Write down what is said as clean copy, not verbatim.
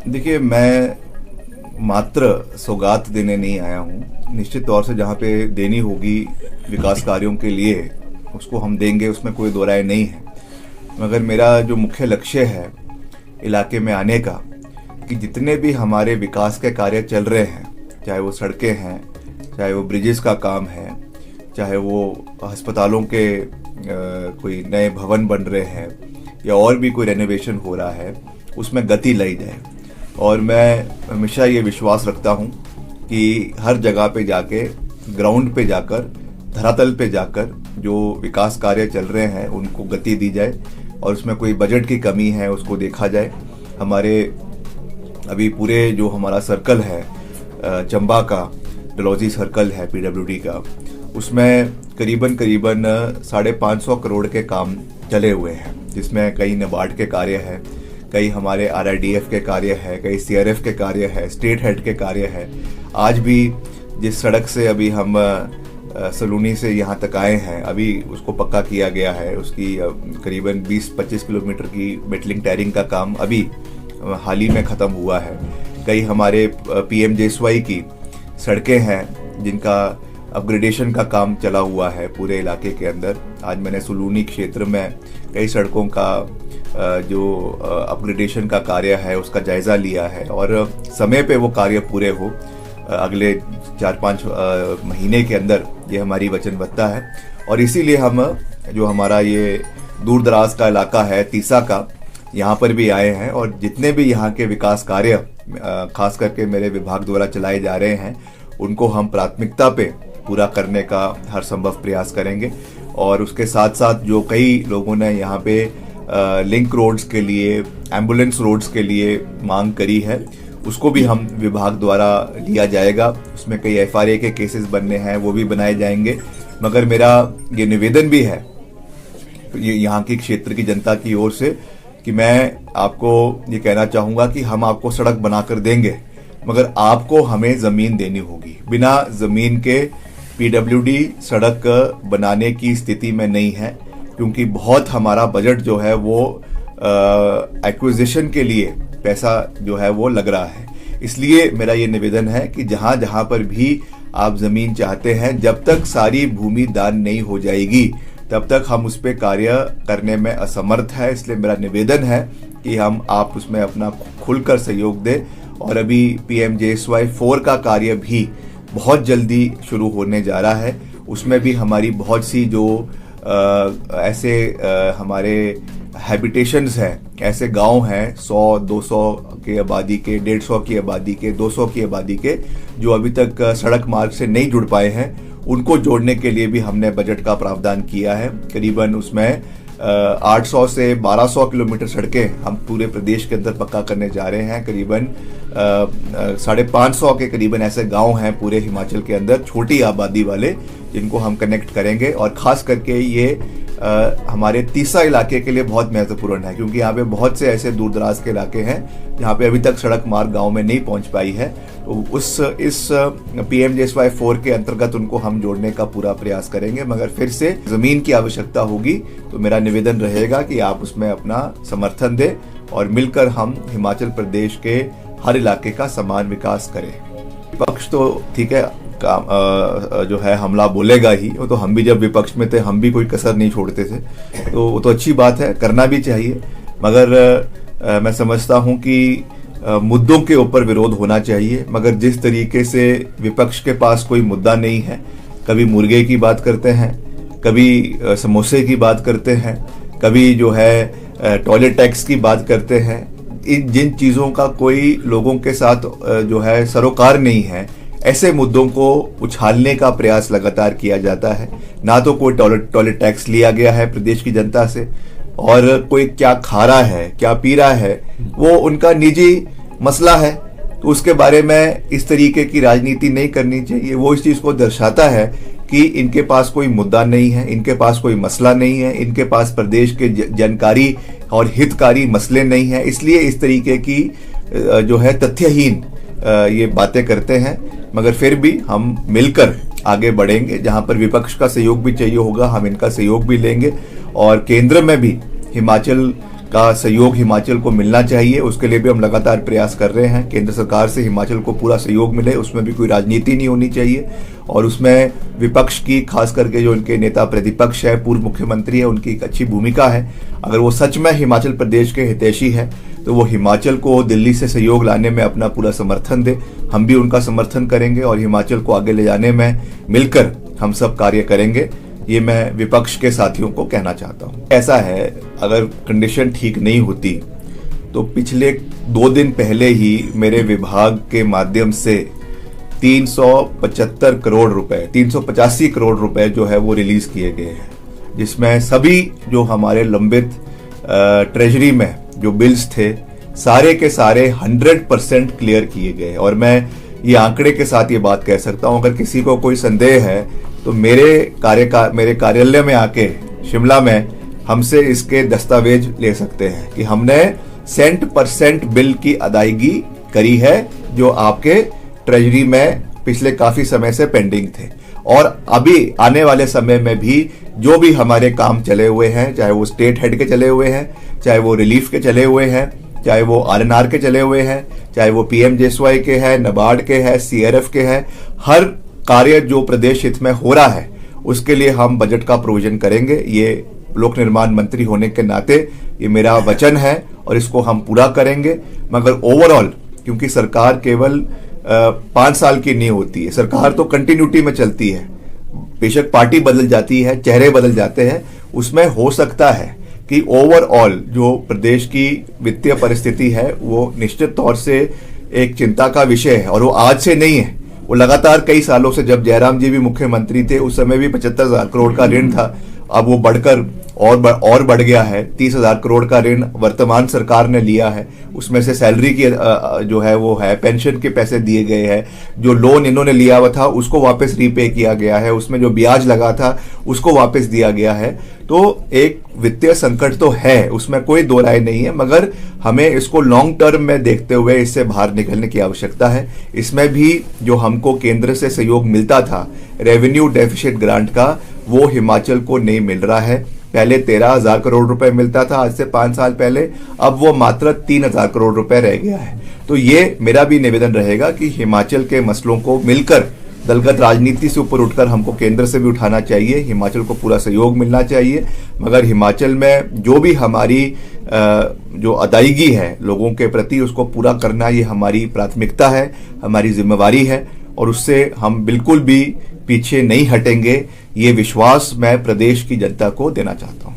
देखिए, मैं मात्र सौगात देने नहीं आया हूँ। निश्चित तौर से जहाँ पे देनी होगी विकास कार्यों के लिए उसको हम देंगे, उसमें कोई दो राय नहीं है। मगर मेरा जो मुख्य लक्ष्य है इलाके में आने का, कि जितने भी हमारे विकास के कार्य चल रहे हैं, चाहे वो सड़कें हैं, चाहे वो ब्रिजेस का काम है, चाहे वो अस्पतालों के कोई नए भवन बन रहे हैं या और भी कोई रेनोवेशन हो रहा है, उसमें गति लाई जाए। और मैं हमेशा ये विश्वास रखता हूँ कि हर जगह पे जाके, ग्राउंड पे जाकर, धरातल पे जाकर जो विकास कार्य चल रहे हैं उनको गति दी जाए और उसमें कोई बजट की कमी है उसको देखा जाए। हमारे अभी पूरे जो हमारा सर्कल है चंबा का, डलहौजी सर्कल है पीडब्ल्यूडी का, उसमें करीबन 550 करोड़ के काम चले हुए हैं, जिसमें कई नाबार्ड के कार्य हैं, कई हमारे आरआईडीएफ के कार्य है, कई सीआरएफ के कार्य है, स्टेट हेड के कार्य है। आज भी जिस सड़क से अभी हम सलूनी से यहाँ तक आए हैं, अभी उसको पक्का किया गया है। उसकी करीबन 20-25 किलोमीटर की मेटलिंग टायरिंग का काम अभी हाल ही में ख़त्म हुआ है। कई हमारे पीएमजेएसवाई की सड़कें हैं जिनका अपग्रेडेशन का काम चला हुआ है पूरे इलाके के अंदर। आज मैंने सलूनी क्षेत्र में कई सड़कों का जो अपग्रेडेशन का कार्य है उसका जायज़ा लिया है और समय पे वो कार्य पूरे हो, अगले 4-5 महीने के अंदर, ये हमारी वचनबद्धता है। और इसीलिए हम जो हमारा ये दूर दराज का इलाका है तीसा का, यहाँ पर भी आए हैं और जितने भी यहाँ के विकास कार्य खास करके मेरे विभाग द्वारा चलाए जा रहे हैं उनको हम प्राथमिकता पे पूरा करने का हर संभव प्रयास करेंगे। और उसके साथ साथ जो कई लोगों ने यहाँ पे लिंक रोड्स के लिए, एम्बुलेंस रोड्स के लिए मांग करी है, उसको भी हम विभाग द्वारा लिया जाएगा। उसमें कई एफआरए के केसेस बनने हैं, वो भी बनाए जाएंगे। मगर मेरा ये निवेदन भी है यहाँ की क्षेत्र की जनता की ओर से कि मैं आपको ये कहना चाहूँगा कि हम आपको सड़क बनाकर देंगे, मगर आपको हमें ज़मीन देनी होगी। बिना ज़मीन के पीडब्ल्यूडी सड़क बनाने की स्थिति में नहीं है, क्योंकि बहुत हमारा बजट जो है वो एक्विजिशन के लिए पैसा जो है वो लग रहा है। इसलिए मेरा ये निवेदन है कि जहाँ जहाँ पर भी आप ज़मीन चाहते हैं, जब तक सारी भूमि दान नहीं हो जाएगी तब तक हम उस पर कार्य करने में असमर्थ है। इसलिए मेरा निवेदन है कि आप उसमें अपना खुलकर सहयोग दें। और अभी पीएमजेएसवाई 4 का कार्य भी बहुत जल्दी शुरू होने जा रहा है। उसमें भी हमारी बहुत सी जो ऐसे हमारे हैबिटेशंस हैं, ऐसे गांव हैं 100-200 के आबादी के, 150 की आबादी के, 200 की आबादी के, जो अभी तक सड़क मार्ग से नहीं जुड़ पाए हैं, उनको जोड़ने के लिए भी हमने बजट का प्रावधान किया है। करीबन उसमें 800 से 1200 किलोमीटर सड़कें हम पूरे प्रदेश के अंदर पक्का करने जा रहे हैं। करीबन 550 के करीबन ऐसे गांव हैं पूरे हिमाचल के अंदर, छोटी आबादी वाले, जिनको हम कनेक्ट करेंगे। और ख़ास करके ये हमारे तीसा इलाके के लिए बहुत महत्वपूर्ण है, क्योंकि यहाँ पे बहुत से ऐसे दूर दराज के इलाके हैं जहाँ पे अभी तक सड़क मार्ग गांव में नहीं पहुँच पाई है। तो इस पीएमजेएसवाई 4 के अंतर्गत उनको हम जोड़ने का पूरा प्रयास करेंगे। मगर फिर से ज़मीन की आवश्यकता होगी तो मेरा निवेदन रहेगा कि आप उसमें अपना समर्थन दें और मिलकर हम हिमाचल प्रदेश के हर इलाके का समान विकास करें। विपक्ष तो ठीक है, जो है हमला बोलेगा ही, वो तो हम भी जब विपक्ष में थे हम भी कोई कसर नहीं छोड़ते थे, तो वो तो अच्छी बात है, करना भी चाहिए। मगर मैं समझता हूँ कि मुद्दों के ऊपर विरोध होना चाहिए। मगर जिस तरीके से विपक्ष के पास कोई मुद्दा नहीं है, कभी मुर्गे की बात करते हैं, कभी समोसे की बात करते हैं, कभी जो है टॉयलेट टैक्स की बात करते हैं, जिन चीज़ों का कोई लोगों के साथ जो है सरोकार नहीं है, ऐसे मुद्दों को उछालने का प्रयास लगातार किया जाता है। ना तो कोई टॉयलेट टैक्स लिया गया है प्रदेश की जनता से, और कोई क्या खा रहा है, क्या पी रहा है, वो उनका निजी मसला है, तो उसके बारे में इस तरीके की राजनीति नहीं करनी चाहिए। वो इस चीज़ को दर्शाता है कि इनके पास कोई मुद्दा नहीं है, इनके पास कोई मसला नहीं है, इनके पास प्रदेश के जानकारी और हितकारी मसले नहीं हैं, इसलिए इस तरीके की जो है तथ्यहीन ये बातें करते हैं। मगर फिर भी हम मिलकर आगे बढ़ेंगे। जहां पर विपक्ष का सहयोग भी चाहिए होगा हम इनका सहयोग भी लेंगे, और केंद्र में भी हिमाचल का सहयोग हिमाचल को मिलना चाहिए। उसके लिए भी हम लगातार प्रयास कर रहे हैं। केंद्र सरकार से हिमाचल को पूरा सहयोग मिले, उसमें भी कोई राजनीति नहीं होनी चाहिए और उसमें विपक्ष की, खास करके जो उनके नेता प्रतिपक्ष है, पूर्व मुख्यमंत्री है, उनकी एक अच्छी भूमिका है। अगर वो सच में हिमाचल प्रदेश के हितैषी है तो वो हिमाचल को दिल्ली से सहयोग लाने में अपना पूरा समर्थन दे। हम भी उनका समर्थन करेंगे और हिमाचल को आगे ले जाने में मिलकर हम सब कार्य करेंगे। ये मैं विपक्ष के साथियों को कहना चाहता हूँ। ऐसा है, अगर कंडीशन ठीक नहीं होती तो पिछले 2 दिन पहले ही मेरे विभाग के माध्यम से 375 करोड़ रुपए, 385 करोड़ रुपए जो है वो रिलीज किए गए हैं, जिसमें सभी जो हमारे लंबित ट्रेजरी में जो बिल्स थे सारे के सारे 100% क्लियर किए गए। और मैं ये आंकड़े के साथ ये बात कह सकता हूँ, अगर किसी को कोई संदेह है तो मेरे कार्यालय में आके शिमला में हमसे इसके दस्तावेज ले सकते हैं कि हमने 100% बिल की अदायगी करी है जो आपके ट्रेजरी में पिछले काफी समय से पेंडिंग थे। और अभी आने वाले समय में भी जो भी हमारे काम चले हुए हैं, चाहे वो स्टेट हेड के चले हुए हैं, चाहे वो रिलीफ के चले हुए हैं, चाहे वो आरएनआर के चले हुए हैं, चाहे वो पीएमजेएसवाई के हैं, नाबार्ड के हैं, सीआरएफ के हैं, हर कार्य जो प्रदेश हित में हो रहा है उसके लिए हम बजट का प्रोविजन करेंगे। ये लोक निर्माण मंत्री होने के नाते ये मेरा वचन है और इसको हम पूरा करेंगे। मगर ओवरऑल, क्योंकि सरकार केवल 5 साल की नहीं होती है, सरकार तो कंटिन्यूटी में चलती है। बेशक पार्टी बदल जाती है, चेहरे बदल जाते हैं, उसमें हो सकता है कि ओवरऑल जो प्रदेश की वित्तीय परिस्थिति है वो निश्चित तौर से एक चिंता का विषय है। और वो आज से नहीं है, वो लगातार कई सालों से, जब जयराम जी भी मुख्यमंत्री थे उस समय भी 75,000 करोड़ का ऋण था। अब वो बढ़कर और बढ़ गया है। 30,000 करोड़ का ऋण वर्तमान सरकार ने लिया है। उसमें से सैलरी की जो है वो है, पेंशन के पैसे दिए गए हैं, जो लोन इन्होंने लिया हुआ था उसको वापस रीपे किया गया है, उसमें जो ब्याज लगा था उसको वापस दिया गया है। तो एक वित्तीय संकट तो है, उसमें कोई दो राय नहीं है, मगर हमें इसको लॉन्ग टर्म में देखते हुए इससे बाहर निकलने की आवश्यकता है। इसमें भी जो हमको केंद्र से सहयोग मिलता था रेवेन्यू डेफिसिट ग्रांट का, वो हिमाचल को नहीं मिल रहा है। पहले 13,000 करोड़ रुपए मिलता था आज से 5 साल पहले, अब वो मात्र 3,000 करोड़ रुपए रह गया है। तो ये मेरा भी निवेदन रहेगा कि हिमाचल के मसलों को मिलकर, दलगत राजनीति से ऊपर उठकर हमको केंद्र से भी उठाना चाहिए। हिमाचल को पूरा सहयोग मिलना चाहिए, मगर हिमाचल में जो भी हमारी जो अदायगी है लोगों के प्रति, उसको पूरा करना ये हमारी प्राथमिकता है, हमारी जिम्मेवारी है और उससे हम बिल्कुल भी पीछे नहीं हटेंगे। ये विश्वास मैं प्रदेश की जनता को देना चाहता हूं।